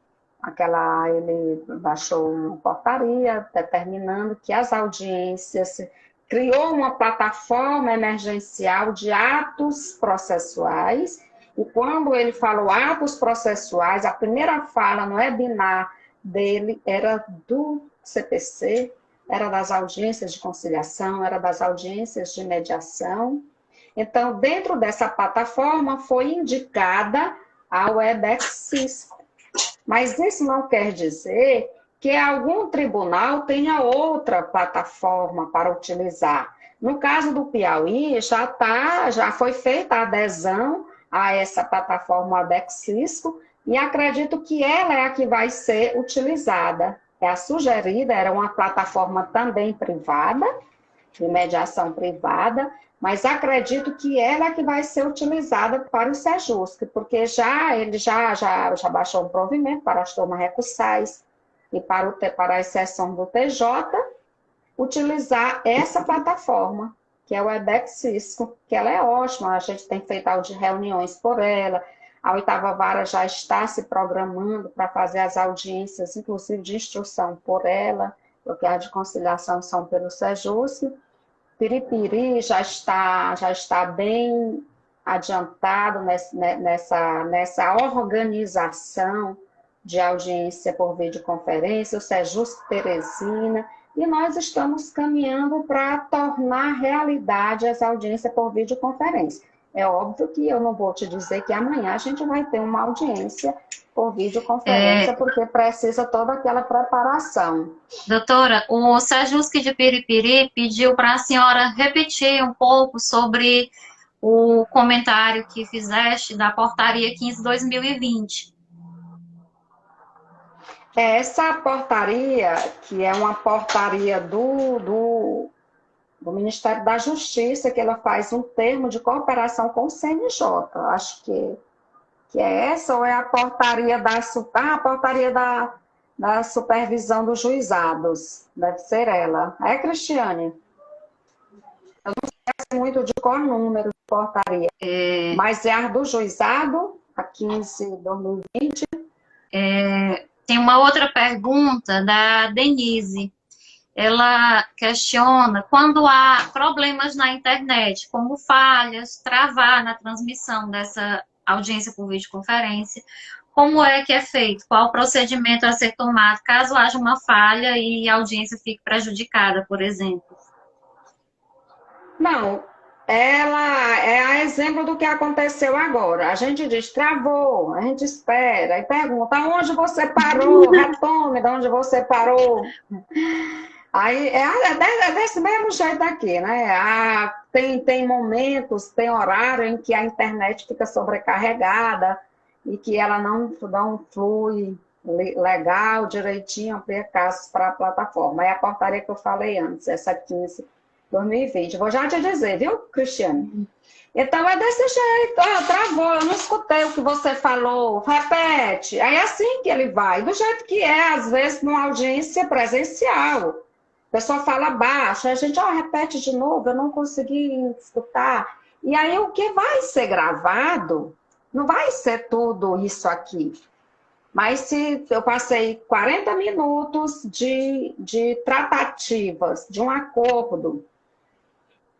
Ele baixou uma portaria determinando que as audiências, criou uma plataforma emergencial de atos processuais, e quando ele falou atos processuais, a primeira fala no webinar dele era do CPC, era das audiências de conciliação, era das audiências de mediação. Então, dentro dessa plataforma foi indicada a Webex Cisco. Mas isso não quer dizer que algum tribunal tenha outra plataforma para utilizar. No caso do Piauí, já foi feita a adesão a essa plataforma Webex Cisco, e acredito que ela é a que vai ser utilizada. A sugerida era uma plataforma também privada, de mediação privada, mas acredito que ela é que vai ser utilizada para o Sejusc, porque ele já baixou um provimento para as turmas recursais e para a exceção do TJ, utilizar essa plataforma, que é o EDEC Cisco, que ela é ótima, a gente tem feito reuniões por ela, a oitava vara já está se programando para fazer as audiências, inclusive de instrução por ela, porque as de conciliação são pelo Sejusc. Piripiri já está bem adiantado nessa organização de audiência por videoconferência, o Sejusc Teresina, e nós estamos caminhando para tornar realidade essa audiência por videoconferência. É óbvio que eu não vou te dizer que amanhã a gente vai ter uma audiência por videoconferência, porque precisa toda aquela preparação. Doutora, o Sejusc de Piripiri pediu para a senhora repetir um pouco sobre o comentário que fizeste da portaria 15/2020. Essa portaria, que é uma portaria do Ministério da Justiça, que ela faz um termo de cooperação com o CNJ. Acho que é essa, ou é a portaria a portaria da supervisão dos juizados. Deve ser ela. É, Cristiane? Eu não sei muito de qual número de portaria. Mas é a do juizado, a 15/2020. Tem uma outra pergunta da Denise. Ela questiona quando há problemas na internet, como falhas, travar na transmissão dessa audiência por videoconferência, como é que é feito? Qual o procedimento a ser tomado caso haja uma falha e a audiência fique prejudicada, por exemplo? Não, ela é a exemplo do que aconteceu agora. A gente diz, travou, a gente espera e pergunta, onde você parou? Retome de onde você parou. Aí é desse mesmo jeito aqui, né? Tem momentos, tem horário em que a internet fica sobrecarregada e que ela não flui legal, direitinho, amplia casos para a plataforma. É a portaria que eu falei antes, essa 15/2020. Vou já te dizer, viu, Cristiane? Então é desse jeito, travou, eu não escutei o que você falou, repete. Aí é assim que ele vai, do jeito que é, às vezes, numa audiência presencial. A pessoa fala baixo, a gente repete de novo, eu não consegui escutar. E aí o que vai ser gravado não vai ser tudo isso aqui. Mas se eu passei 40 minutos de tratativas, de um acordo,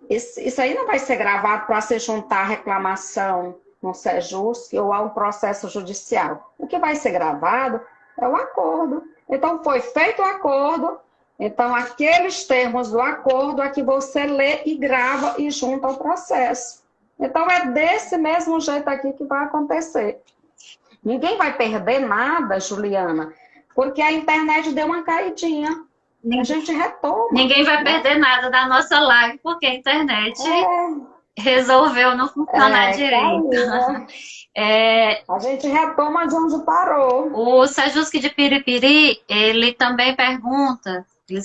isso aí não vai ser gravado para se juntar a reclamação no Sejusc ou a um processo judicial. O que vai ser gravado é o acordo. Então, foi feito o acordo, então aqueles termos do acordo é que você lê e grava e junta ao processo. Então, é desse mesmo jeito aqui que vai acontecer. Ninguém vai perder nada, Juliana, porque a internet deu uma caidinha. A gente retoma. Ninguém vai perder nada da nossa live, porque a internet resolveu não funcionar direito. A gente retoma de onde parou. O Sejusc de Piripiri, eles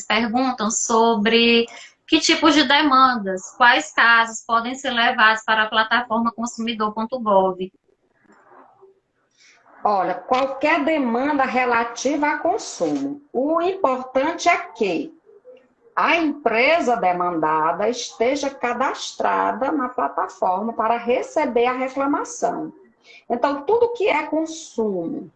perguntam sobre que tipos de demandas, quais casos podem ser levados para a plataforma consumidor.gov. Olha, qualquer demanda relativa a consumo. O importante é que a empresa demandada esteja cadastrada na plataforma para receber a reclamação. Então, tudo que é consumo,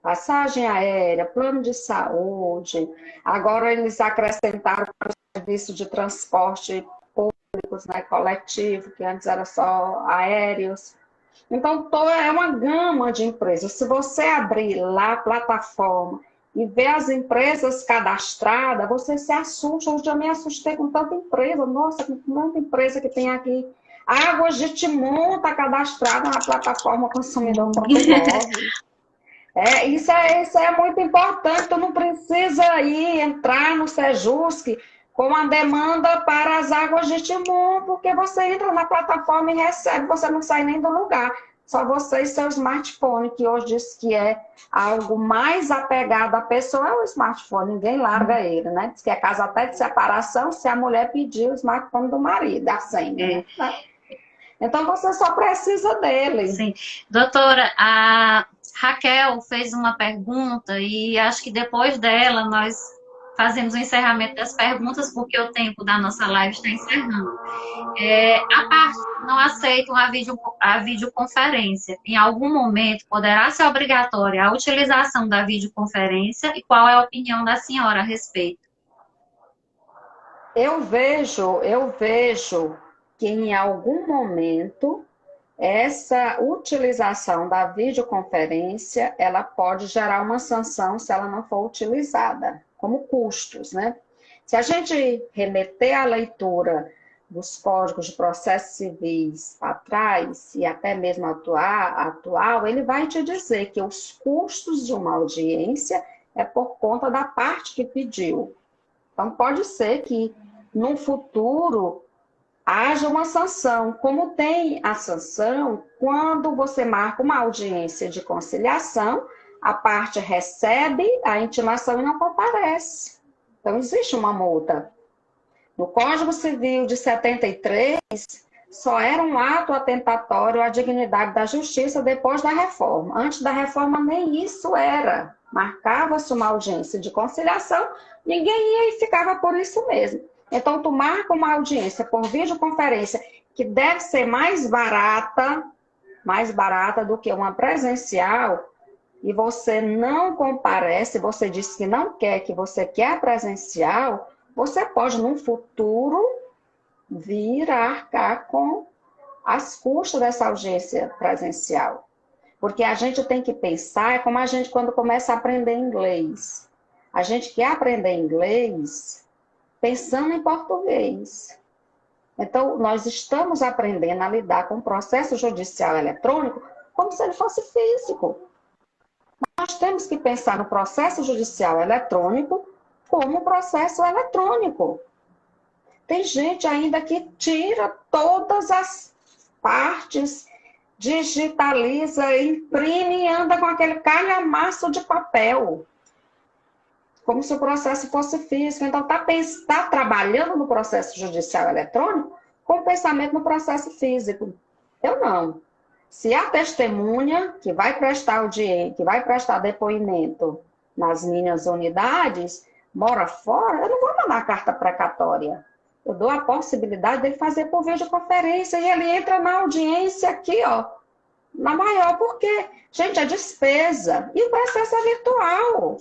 passagem aérea, plano de saúde, agora eles acrescentaram para o serviço de transporte públicos, né, coletivo, que antes era só aéreos. Então, é uma gama de empresas. Se você abrir lá a plataforma e ver as empresas cadastradas, você se assusta. Hoje eu me assustei com tanta empresa. Nossa, com tanta empresa que tem aqui. Águas de Timon está cadastrada na plataforma consumidor.gov. Isso é muito importante. Tu não precisa ir entrar no Sejusc com a demanda para as águas de Timon, porque você entra na plataforma e recebe, você não sai nem do lugar. Só você e seu smartphone, que hoje diz que é algo mais apegado à pessoa, é o smartphone, ninguém larga ele, né? Diz que é caso até de separação se a mulher pedir o smartphone do marido, a senha, né? Então você só precisa dele. Sim. Doutora, a Raquel fez uma pergunta e acho que depois dela nós fazemos o encerramento das perguntas, porque o tempo da nossa live está encerrando. A parte que não aceitam a videoconferência, em algum momento poderá ser obrigatória a utilização da videoconferência e qual é a opinião da senhora a respeito? Eu vejo que em algum momento essa utilização da videoconferência, ela pode gerar uma sanção se ela não for utilizada, como custos, né? Se a gente remeter à leitura dos códigos de processos civis para trás, e até mesmo atual, ele vai te dizer que os custos de uma audiência é por conta da parte que pediu. Então, pode ser que no futuro haja uma sanção, como tem a sanção quando você marca uma audiência de conciliação, a parte recebe a intimação e não comparece. Então, existe uma multa. No Código Civil de 73, só era um ato atentatório à dignidade da justiça depois da reforma. Antes da reforma, nem isso era. Marcava-se uma audiência de conciliação, ninguém ia e ficava por isso mesmo. Então, tu marca uma audiência por videoconferência, que deve ser mais barata do que uma presencial, e você não comparece, você diz que não quer, que você quer presencial, você pode, no futuro, vir a arcar com as custas dessa audiência presencial. Porque a gente tem que pensar, é como a gente quando começa a aprender inglês. A gente quer aprender inglês pensando em português. Então, nós estamos aprendendo a lidar com o processo judicial eletrônico como se ele fosse físico. Nós temos que pensar no processo judicial eletrônico como processo eletrônico. Tem gente ainda que tira todas as partes, digitaliza, imprime e anda com aquele calhamaço de papel, como se o processo fosse físico. Então, está trabalhando no processo judicial eletrônico com pensamento no processo físico. Eu não. Se a testemunha que vai prestar audiência, que vai prestar depoimento nas minhas unidades, mora fora, eu não vou mandar carta precatória. Eu dou a possibilidade dele fazer por videoconferência e ele entra na audiência aqui, ó, na maior, porque, gente, é despesa e o processo é virtual.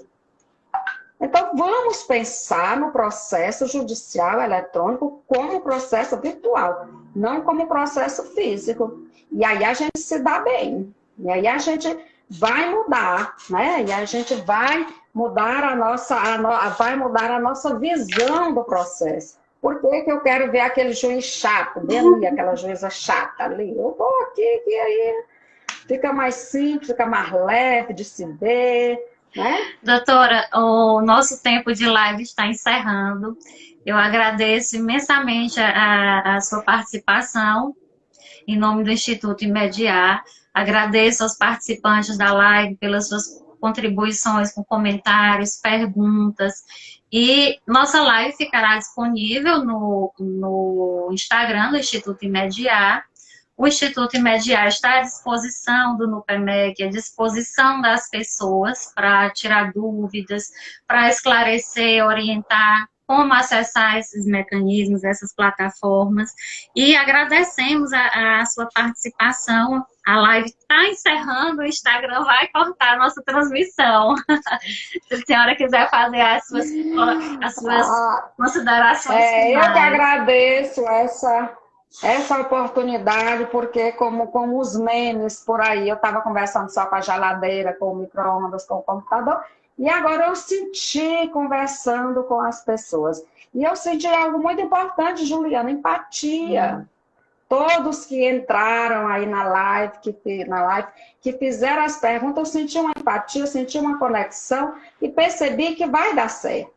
Então, vamos pensar no processo judicial eletrônico como processo virtual, não como processo físico. E aí a gente se dá bem. E aí a gente vai mudar, né? E a gente vai mudar a nossa visão do processo. Por que eu quero ver aquele juiz chato, bem ali, aquela juíza chata ali? Eu vou aqui, que aí fica mais simples, fica mais leve de se ver, né? Doutora, o nosso tempo de live está encerrando. Eu agradeço imensamente a sua participação em nome do Instituto Imediar. Agradeço aos participantes da live pelas suas contribuições com comentários, perguntas. E nossa live ficará disponível no Instagram do Instituto Imediar. O Instituto Imediar está à disposição do NUPEMEC, à disposição das pessoas para tirar dúvidas, para esclarecer, orientar como acessar esses mecanismos, essas plataformas. E agradecemos a sua participação. A live está encerrando, o Instagram vai cortar a nossa transmissão. Se a senhora quiser fazer as suas considerações finais. Eu que agradeço essa oportunidade, porque como os memes por aí, eu estava conversando só com a geladeira, com o micro-ondas, com o computador, e agora eu senti conversando com as pessoas. E eu senti algo muito importante, Juliana, empatia. Todos que entraram aí na live, que fizeram as perguntas, eu senti uma empatia, eu senti uma conexão e percebi que vai dar certo.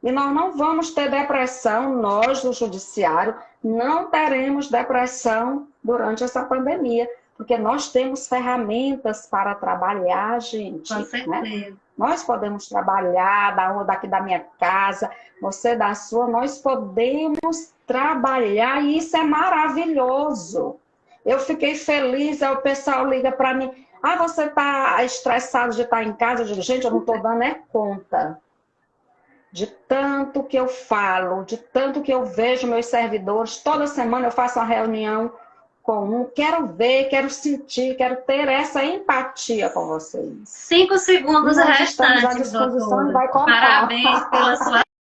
E nós não vamos ter depressão, nós do judiciário, não teremos depressão durante essa pandemia, porque nós temos ferramentas para trabalhar, gente. Com Né? certeza. Nós podemos trabalhar, daqui da minha casa, você da sua, nós podemos trabalhar e isso é maravilhoso. Eu fiquei feliz, aí o pessoal liga para mim, você está estressado de estar em casa? Eu digo, gente, eu não estou dando conta. De tanto que eu falo, de tanto que eu vejo meus servidores, toda semana eu faço uma reunião com quero ver, quero sentir, quero ter essa empatia com vocês. 5 segundos E nós estamos à restantes, disposição e doutora. vai cortar. Parabéns pela sua